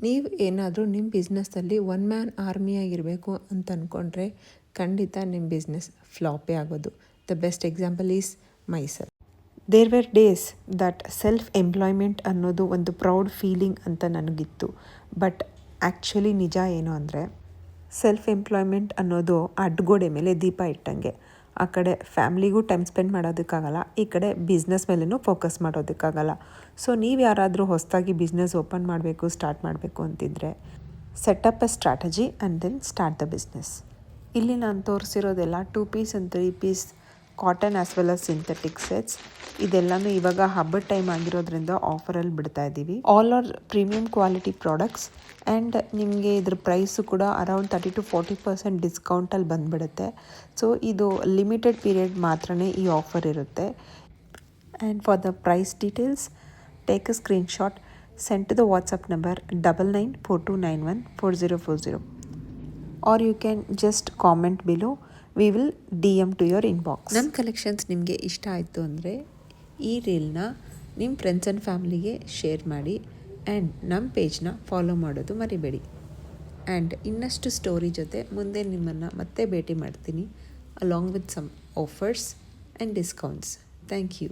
ನೀವು ಏನಾದರೂ ನಿಮ್ಮ ಬಿಸ್ನೆಸ್ಸಲ್ಲಿ ಒನ್ ಮ್ಯಾನ್ ಆರ್ಮಿಯಾಗಿರಬೇಕು ಅಂತ ಅಂದ್ಕೊಂಡ್ರೆ ಖಂಡಿತ ನಿಮ್ಮ ಬಿಸ್ನೆಸ್ ಫ್ಲಾಪೇ ಆಗೋದು. The best example is myself. There were days that self employment ಅನ್ನೋದು ಒಂದು ಪ್ರೌಡ್ ಫೀಲಿಂಗ್ ಅಂತ ನನಗಿತ್ತು. ಬಟ್ ಆ್ಯಕ್ಚುಲಿ ನಿಜ ಏನು ಅಂದರೆ ಸೆಲ್ಫ್ ಎಂಪ್ಲಾಯ್ಮೆಂಟ್ ಅನ್ನೋದು ಅಡ್ಗೋಡೆ ಮೇಲೆ ದೀಪ ಇಟ್ಟಂಗೆ. ಆ ಕಡೆ ಫ್ಯಾಮ್ಲಿಗೂ ಟೈಮ್ ಸ್ಪೆಂಡ್ ಮಾಡೋದಕ್ಕಾಗಲ್ಲ, ಈ ಕಡೆ ಬಿಸ್ನೆಸ್ ಮೇಲೂ ಫೋಕಸ್ ಮಾಡೋದಕ್ಕಾಗಲ್ಲ. ಸೊ ನೀವು ಯಾರಾದರೂ ಹೊಸದಾಗಿ ಬಿಸ್ನೆಸ್ ಓಪನ್ ಮಾಡಬೇಕು, ಸ್ಟಾರ್ಟ್ ಮಾಡಬೇಕು ಅಂತಿದ್ರೆ set up a strategy and then start the business. ಇಲ್ಲಿ ನಾನು ತೋರಿಸಿರೋದೆಲ್ಲ 2 piece and 3 piece cotton as well as synthetic sets. ಇದೆಲ್ಲನೂ ಇವಾಗ ಹಬ್ಬದ ಟೈಮ್ ಆಗಿರೋದ್ರಿಂದ ಆಫರಲ್ಲಿ ಬಿಡ್ತಾ ಇದ್ದೀವಿ. All are premium quality products and ನಿಮಗೆ ಇದ್ರ ಪ್ರೈಸು ಕೂಡ ಅರೌಂಡ್ 30-40% ಡಿಸ್ಕೌಂಟಲ್ಲಿ ಬಂದುಬಿಡುತ್ತೆ. ಸೊ ಇದು ಲಿಮಿಟೆಡ್ ಪೀರಿಯಡ್ ಮಾತ್ರನೇ ಈ ಆಫರ್ ಇರುತ್ತೆ. And for the price details take a screenshot, send to the WhatsApp number 9942914040 or you can just comment below. We will DM to your inbox. ನನ್ನ collections ನಿಮಗೆ ಇಷ್ಟ ಆಯಿತು ಅಂದರೆ ಈ ರೀಲ್ನ ನಿಮ್ಮ ಫ್ರೆಂಡ್ಸ್ ಆ್ಯಂಡ್ ಫ್ಯಾಮಿಲಿಗೆ ಶೇರ್ ಮಾಡಿ ಆ್ಯಂಡ್ ನಮ್ಮ ಪೇಜ್ನ ಫಾಲೋ ಮಾಡೋದು ಮರಿಬೇಡಿ. ಆ್ಯಂಡ್ ಇನ್ನಷ್ಟು ಸ್ಟೋರಿ ಜೊತೆ ಮುಂದೆ ನಿಮ್ಮನ್ನು ಮತ್ತೆ ಭೇಟಿ ಮಾಡ್ತೀನಿ along with some offers and discounts. Thank you.